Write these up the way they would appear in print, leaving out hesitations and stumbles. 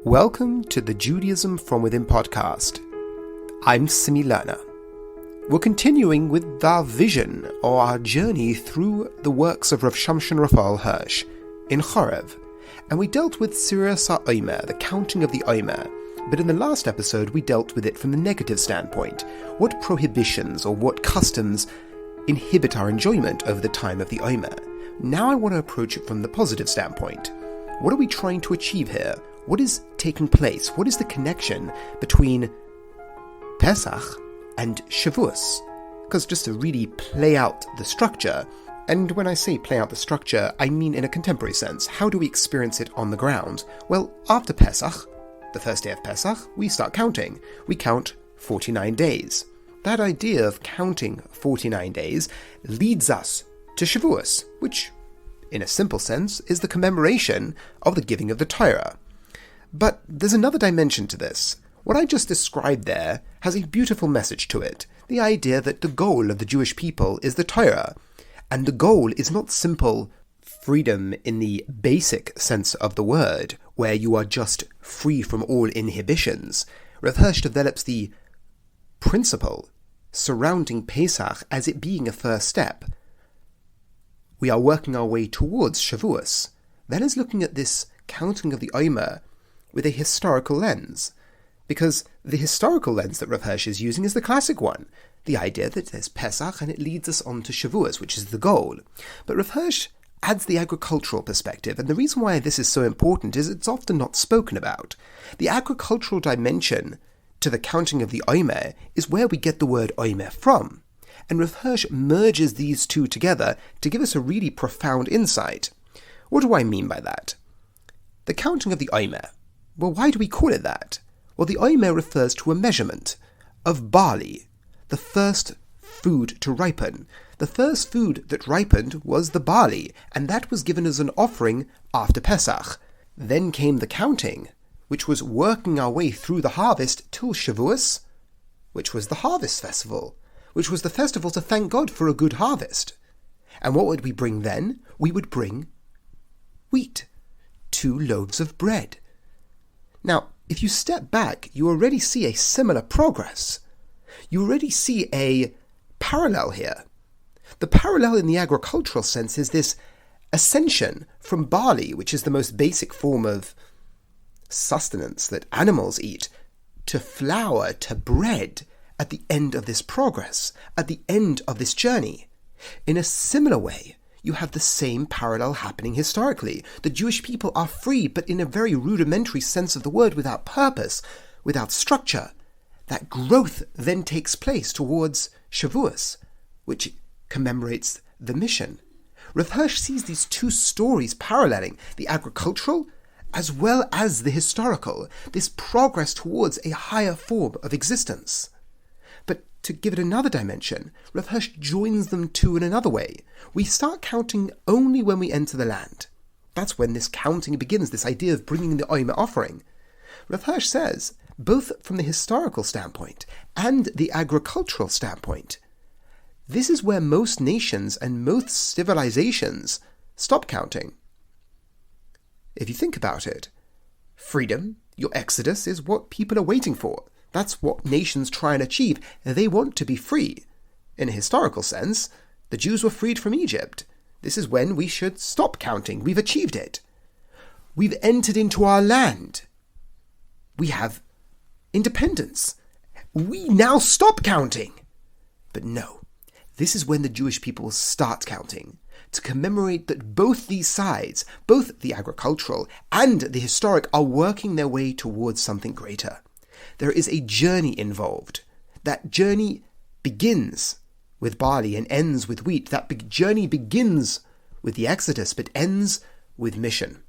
Welcome to the Judaism from Within podcast. I'm Simi Lerner. We're continuing with our vision or our journey through the works of Rav Shamshon Raphael Hirsch in Chorev, and we dealt with Sirius Omer, the counting of the Omer, but in the last episode we dealt with it from the negative standpoint. What prohibitions or what customs inhibit our enjoyment over the time of the Omer? Now I want to approach it from the positive standpoint. What are we trying to achieve here? What is taking place? What is the connection between Pesach and Shavuos? Because just to really play out the structure, and when I say play out the structure, I mean in a contemporary sense. How do we experience it on the ground? Well, after Pesach, the first day of Pesach, we start counting. We count 49 days. That idea of counting 49 days leads us to Shavuos, which, in a simple sense, is the commemoration of the giving of the Torah. But there's another dimension to this. What I just described there has a beautiful message to it. The idea that the goal of the Jewish people is the Torah. And the goal is not simple freedom in the basic sense of the word, where you are just free from all inhibitions. Rav Hirsch develops the principle surrounding Pesach as it being a first step. We are working our way towards Shavuos. That is looking at this counting of the Omer with a historical lens, because the historical lens that Rav Hirsch is using is the classic one, the idea that there's Pesach and it leads us on to Shavuos, which is the goal. But Rav Hirsch adds the agricultural perspective, and the reason why this is so important is it's often not spoken about. The agricultural dimension to the counting of the Omer is where we get the word Omer from, and Rav Hirsch merges these two together to give us a really profound insight. What do I mean by that? The counting of the Omer. Well, why do we call it that? Well, the Omer refers to a measurement of barley, the first food to ripen. The first food that ripened was the barley, and that was given as an offering after Pesach. Then came the counting, which was working our way through the harvest till Shavuos, which was the harvest festival, which was the festival to thank God for a good harvest. And what would we bring then? We would bring wheat, 2 loaves of bread. Now, if you step back, you already see a similar progress. You already see a parallel here. The parallel in the agricultural sense is this ascension from barley, which is the most basic form of sustenance that animals eat, to flour, to bread, at the end of this progress, at the end of this journey. In a similar way, you have the same parallel happening historically. The Jewish people are free, but in a very rudimentary sense of the word, without purpose, without structure. That growth then takes place towards Shavuos, which commemorates the mission. Rav Hirsch sees these two stories paralleling, the agricultural as well as the historical, this progress towards a higher form of existence. But to give it another dimension, Rav Hirsch joins them two in another way. We start counting only when we enter the land. That's when this counting begins, this idea of bringing the Omer offering. Rav Hirsch says, both from the historical standpoint and the agricultural standpoint, this is where most nations and most civilizations stop counting. If you think about it, freedom, your exodus, is what people are waiting for. That's what nations try and achieve. They want to be free. In a historical sense, the Jews were freed from Egypt. This is when we should stop counting. We've achieved it. We've entered into our land. We have independence. We now stop counting. But no, this is when the Jewish people start counting, to commemorate that both these sides, both the agricultural and the historic, are working their way towards something greater. There is a journey involved. That journey begins with barley and ends with wheat. That journey begins with the Exodus but ends with mission.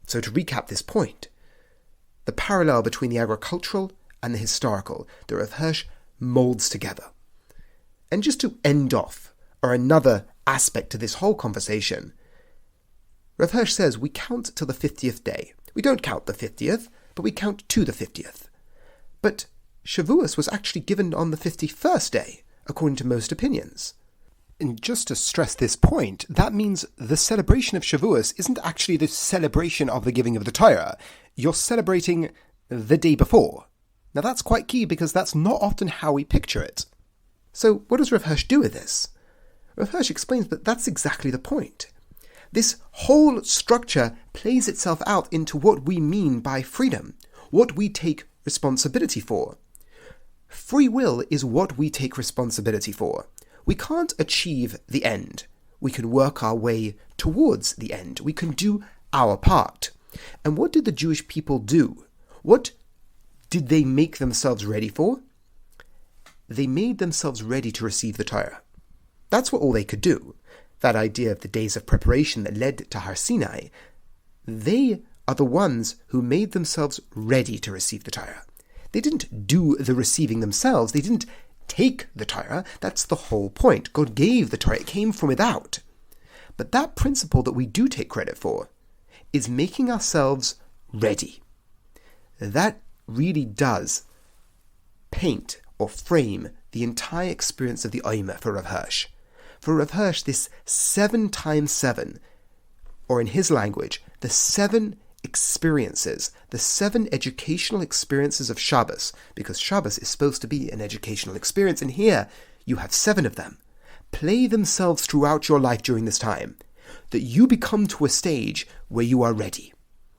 So to recap this point, the parallel between the agricultural and the historical, the Rav Hirsch molds together. And just to end off, or another aspect to this whole conversation, Rav Hirsch says we count till the 50th day. We don't count the 50th, but we count to the 50th. But Shavuos was actually given on the 51st day, according to most opinions. And just to stress this point, that means the celebration of Shavuos isn't actually the celebration of the giving of the Torah. you're celebrating the day before. Now that's quite key because that's not often how we picture it. So what does Rav Hirsch do with this? Rav Hirsch explains that that's exactly the point. This whole structure plays itself out into what we mean by freedom, what we take responsibility for. Free will is what we take responsibility for. We can't achieve the end. We can work our way towards the end. We can do our part. And what did the Jewish people do? What did they make themselves ready for? They made themselves ready to receive the Torah. That's what all they could do. That idea of the days of preparation that led to Har Sinai, they are the ones who made themselves ready to receive the Torah. They didn't do the receiving themselves. They didn't take the Torah. That's the whole point. God gave the Torah. It came from without. But that principle that we do take credit for is making ourselves ready. That really does paint or frame the entire experience of the Omer for Rav Hirsch. For Rav Hirsch, this 7 times 7, or in his language, the 7 experiences, the 7 educational experiences of Shabbos, because Shabbos is supposed to be an educational experience, and here you have 7 of them, play themselves throughout your life during this time, that you become to a stage where you are ready,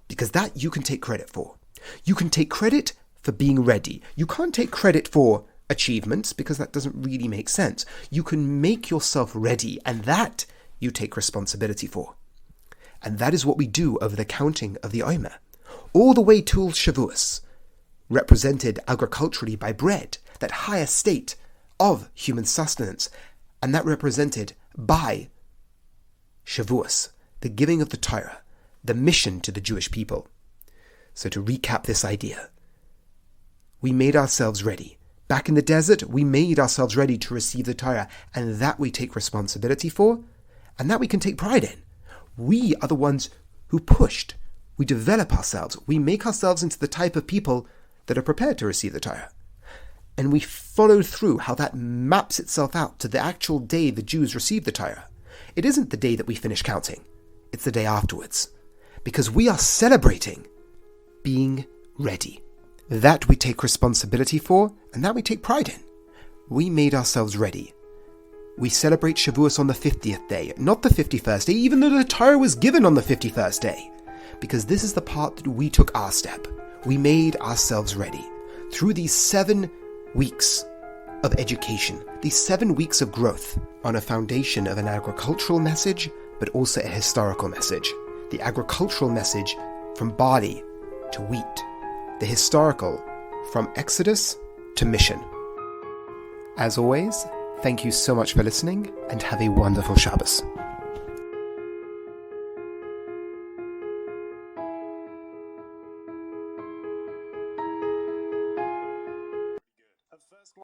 because that you can take credit for. You can take credit for being ready. You can't take credit for achievements, because that doesn't really make sense. You can make yourself ready, and that you take responsibility for. And that is what we do over the counting of the Omer, all the way till Shavuos, represented agriculturally by bread, that higher state of human sustenance, and that represented by Shavuos, the giving of the Torah, the mission to the Jewish people. So to recap this idea, we made ourselves ready. Back in the desert, we made ourselves ready to receive the Torah, and that we take responsibility for, and that we can take pride in. We are the ones who pushed. We develop ourselves. We make ourselves into the type of people that are prepared to receive the Torah. And we follow through how that maps itself out to the actual day the Jews receive the Torah. It isn't the day that we finish counting. It's the day afterwards. Because we are celebrating being ready. That we take responsibility for, and that we take pride in. We made ourselves ready. We celebrate Shavuos on the 50th day, not the 51st day, even though the Torah was given on the 51st day. Because this is the part that we took our step. We made ourselves ready. Through these 7 weeks of education, these 7 weeks of growth, on a foundation of an agricultural message, but also a historical message. The agricultural message from barley to wheat. The historical from Exodus to mission. As always, thank you so much for listening, and have a wonderful Shabbos.